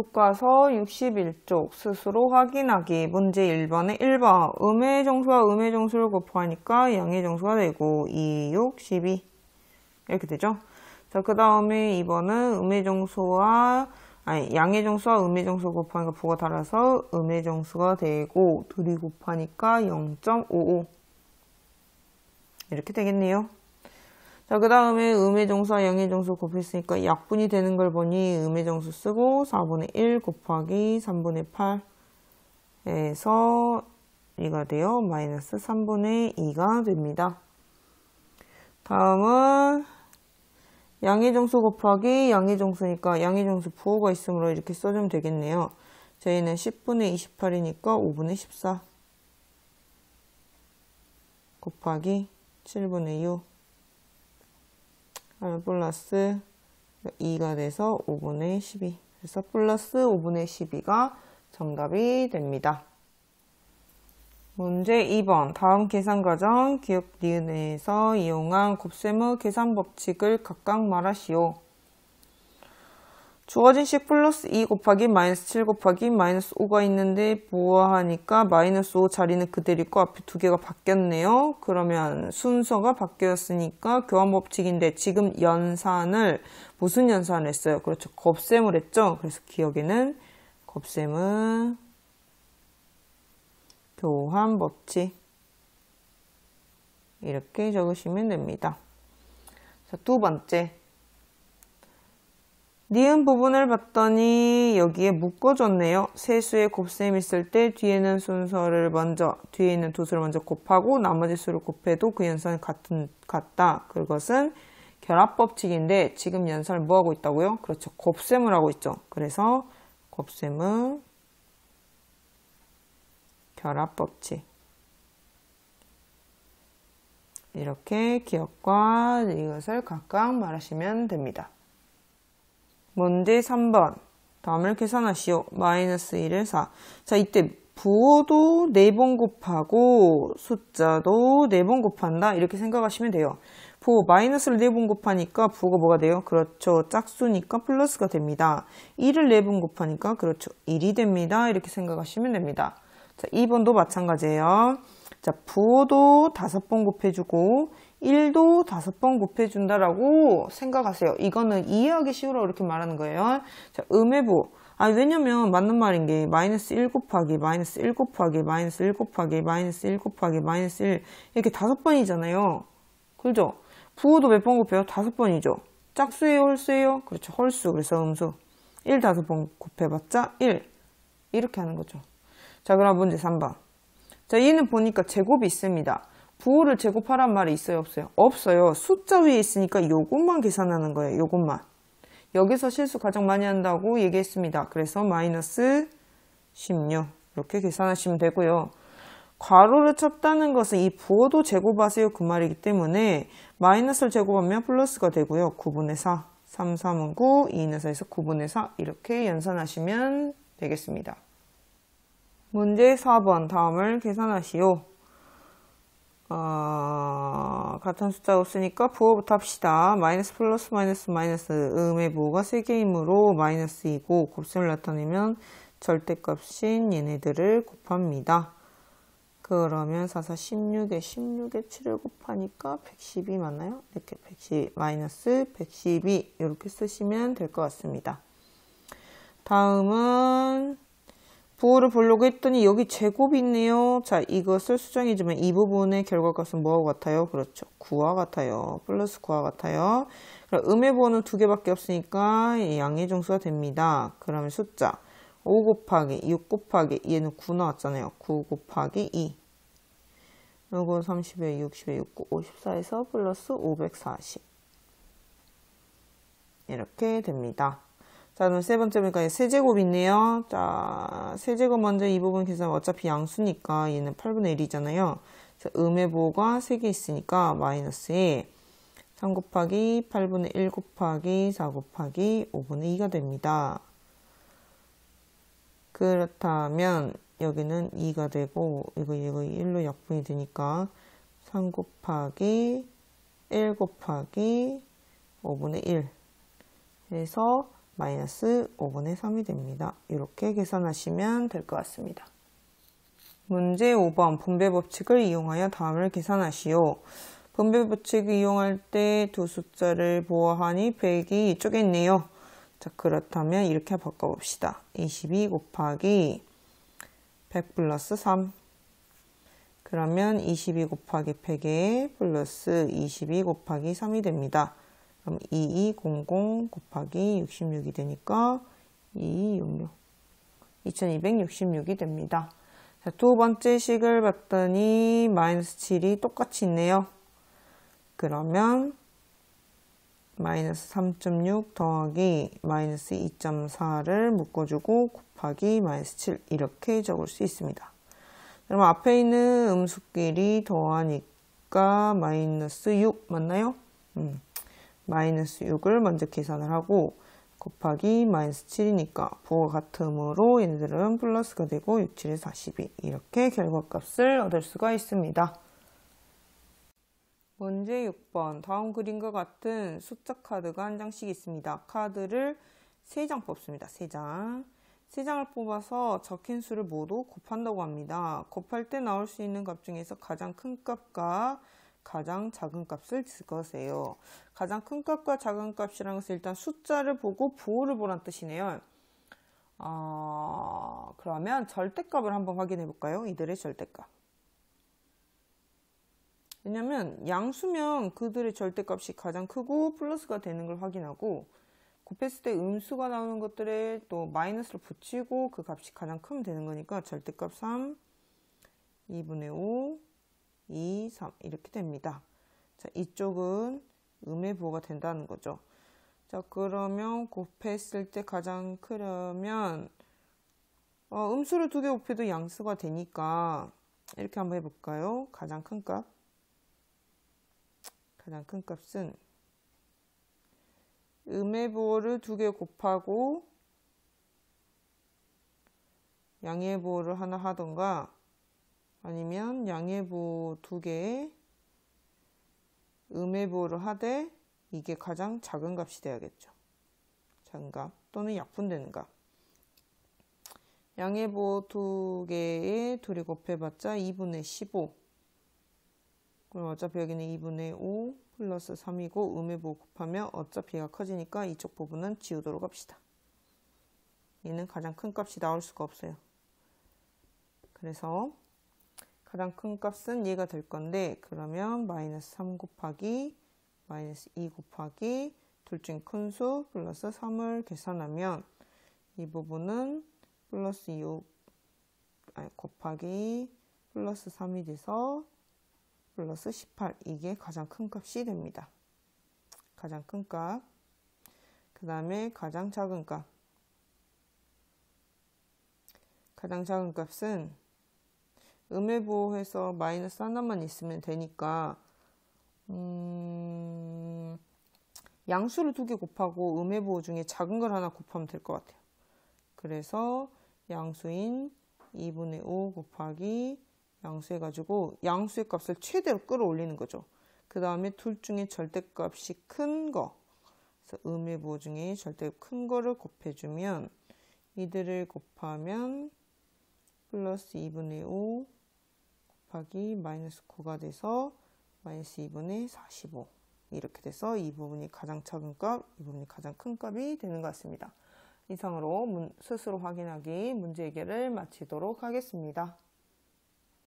쭉 가서 61쪽 스스로 확인하기. 문제 1번에 1번 음의 정수와 음의 정수를 곱하니까 양의 정수가 되고 2, 6, 12 이렇게 되죠. 자, 그 다음에 2번은 양의 정수와 음의 정수 곱하니까 부가 달아서 음의 정수가 되고 둘이 곱하니까 0.55 이렇게 되겠네요. 자, 그 다음에 음의 정수와 양의 정수 곱했으니까 약분이 되는 걸 보니 음의 정수 쓰고 4분의 1 곱하기 3분의 8에서 2가 돼요. 마이너스 3분의 2가 됩니다. 다음은 양의 정수 곱하기 양의 정수니까 양의 정수 부호가 있으므로 이렇게 써주면 되겠네요. 저희는 10분의 28이니까 5분의 14 곱하기 7분의 6 플러스 2가 돼서 5분의 12 그래서 플러스 5분의 12가 정답이 됩니다. 문제 2번 다음 계산 과정 기억 니은에서 이용한 곱셈의 계산 법칙을 각각 말하시오. 주어진 식 플러스 2 곱하기 마이너스 7 곱하기 마이너스 5가 있는데 보아하니까 마이너스 5 자리는 그대로 있고 앞에 두 개가 바뀌었네요. 그러면 순서가 바뀌었으니까 교환 법칙인데 지금 연산을 무슨 연산을 했어요? 그렇죠. 곱셈을 했죠. 그래서 기억에는 곱셈은 교환 법칙 이렇게 적으시면 됩니다. 자, 두 번째 니은 부분을 봤더니 여기에 묶어줬네요. 세 수의 곱셈 있을 때 뒤에 있는 두 수를 먼저 곱하고 나머지 수를 곱해도 그 연산이 같다. 그것은 결합법칙인데 지금 연산을 뭐 하고 있다고요? 그렇죠. 곱셈을 하고 있죠. 그래서 곱셈은 결합법칙. 이렇게 기억과 이것을 각각 말하시면 됩니다. 문제 3번. 다음을 계산하시오. 마이너스 1을 4. 자, 이때 부호도 4번 곱하고 숫자도 4번 곱한다. 이렇게 생각하시면 돼요. 부호 마이너스를 4번 곱하니까 부호가 뭐가 돼요? 그렇죠. 짝수니까 플러스가 됩니다. 1을 4번 곱하니까 그렇죠. 1이 됩니다. 이렇게 생각하시면 됩니다. 자, 2번도 마찬가지예요. 자, 부호도 5번 곱해주고 1도 5번 곱해준다라고 생각하세요. 이거는 이해하기 쉬우라고 이렇게 말하는 거예요. 자, 음의 부호. 왜냐면 맞는 말인 게 마이너스 1 곱하기 마이너스 1 곱하기 마이너스 1 곱하기 마이너스 1 곱하기 마이너스 1 이렇게 5번이잖아요. 그죠? 부호도 몇 번 곱해요? 5번이죠. 짝수예요? 홀수예요? 그렇죠. 홀수. 그래서 음수. 1 5번 곱해봤자 1. 이렇게 하는 거죠. 자, 그럼 문제 3번. 자, 얘는 보니까 제곱이 있습니다. 부호를 제곱하란 말이 있어요? 없어요? 없어요. 숫자 위에 있으니까 요것만 계산하는 거예요. 요것만. 여기서 실수 가장 많이 한다고 얘기했습니다. 그래서 마이너스 16 이렇게 계산하시면 되고요. 괄호를 쳤다는 것은 이 부호도 제곱하세요 그 말이기 때문에 마이너스를 제곱하면 플러스가 되고요. 9분의 4, 3, 3은 9, 2는 4에서 9분의 4 이렇게 연산하시면 되겠습니다. 문제 4번 다음을 계산하시오. 같은 숫자가 없으니까 부호부터 합시다. 마이너스 플러스 마이너스 마이너스 음의 부호가 3개이므로 마이너스이고 곱셈을 나타내면 절대값인 얘네들을 곱합니다. 그러면 4, 4, 16에 7을 곱하니까 112 맞나요? 이렇게 110 마이너스 112 이렇게 쓰시면 될 것 같습니다. 다음은 부호를 보려고 했더니 여기 제곱이 있네요. 자, 이것을 수정해주면 이 부분의 결과값은 뭐하고 같아요? 그렇죠. 9와 같아요. 플러스 9와 같아요. 그럼 음의 부호는 2개밖에 없으니까 양의 정수가 됩니다. 그러면 숫자 5 곱하기 6 곱하기 얘는 9 나왔잖아요. 9 곱하기 2 요거 30에 60에 6, 54에서 플러스 540 이렇게 됩니다. 자, 그럼 세 번째 보니까 세제곱이 있네요. 자, 세제곱 먼저 이 부분 계산하면 어차피 양수니까 얘는 8분의 1이잖아요. 음의 부호가 3개 있으니까 마이너스에 3 곱하기 8분의 1 곱하기 4 곱하기 5분의 2가 됩니다. 그렇다면 여기는 2가 되고 이거 1로 약분이 되니까 3 곱하기 1 곱하기 5분의 1 해서 마이너스 5분의 3이 됩니다. 이렇게 계산하시면 될 것 같습니다. 문제 5번 분배 법칙을 이용하여 다음을 계산하시오. 분배 법칙을 이용할 때 두 숫자를 보아하니 100이 이쪽에 있네요. 자, 그렇다면 이렇게 바꿔봅시다. 22 곱하기 100 플러스 3. 그러면 22 곱하기 100에 플러스 22 곱하기 3이 됩니다. 그럼 2200 곱하기 66이 되니까 2266. 2266이 됩니다. 자, 두 번째 식을 봤더니 마이너스 7이 똑같이 있네요. 그러면 마이너스 3.6 더하기 마이너스 2.4를 묶어주고 곱하기 마이너스 7 이렇게 적을 수 있습니다. 그럼 앞에 있는 음수끼리 더하니까 마이너스 6 맞나요? 마이너스 6을 먼저 계산을 하고 곱하기 마이너스 7이니까 부호가 같으므로 얘네들은 플러스가 되고 6, 7에 42 이렇게 결과값을 얻을 수가 있습니다. 문제 6번 다음 그림과 같은 숫자 카드가 한 장씩 있습니다. 카드를 3장 뽑습니다. 3장. 3장을 뽑아서 적힌 수를 모두 곱한다고 합니다. 곱할 때 나올 수 있는 값 중에서 가장 큰 값과 가장 작은 값을 적으세요. 가장 큰 값과 작은 값이라는 것은 일단 숫자를 보고 부호를 보란 뜻이네요. 그러면 절대값을 한번 확인해 볼까요? 이들의 절대값. 왜냐면 양수면 그들의 절대값이 가장 크고 플러스가 되는 걸 확인하고 곱했을 때 음수가 나오는 것들에 또 마이너스를 붙이고 그 값이 가장 크면 되는 거니까 절대값 3, 2분의 5, 2, 3 이렇게 됩니다. 자, 이쪽은 음의 부호가 된다는 거죠. 자, 그러면 곱했을 때 가장 크려면 음수를 2개 곱해도 양수가 되니까 이렇게 한번 해볼까요? 가장 큰 값. 가장 큰 값은 음의 부호를 2개 곱하고 양의 부호를 하나 하던가 아니면 양의 부호 2개에 음의 부호를 하되 이게 가장 작은 값이 돼야겠죠. 작은 값 또는 약분되는 값. 양의 부호 2개에 둘이 곱해봤자 2분의 15. 그럼 어차피 여기는 2분의 5 플러스 3이고 음의 부호 곱하면 어차피 얘가 커지니까 이쪽 부분은 지우도록 합시다. 얘는 가장 큰 값이 나올 수가 없어요. 그래서 가장 큰 값은 얘가 될 건데 그러면 마이너스 3 곱하기 마이너스 2 곱하기 둘 중에 큰 수 플러스 3을 계산하면 이 부분은 플러스 6 곱하기 플러스 3이 돼서 플러스 18 이게 가장 큰 값이 됩니다. 가장 큰 값. 그 다음에 가장 작은 값. 가장 작은 값은 음의 부호해서 마이너스 하나만 있으면 되니까 양수를 2개 곱하고 음의 부호 중에 작은 걸 하나 곱하면 될 것 같아요. 그래서 양수인 2분의 5 곱하기 양수 해가지고 양수의 값을 최대로 끌어올리는 거죠. 그 다음에 둘 중에 절대값이 큰 거. 그래서 음의 부호 중에 절대 큰 거를 곱해주면 이들을 곱하면 플러스 2분의 5 곱하기 마이너스 9가 돼서 마이너스 2분의 45 이렇게 돼서 이 부분이 가장 작은 값, 이 부분이 가장 큰 값이 되는 것 같습니다. 이상으로 스스로 확인하기 문제 해결을 마치도록 하겠습니다.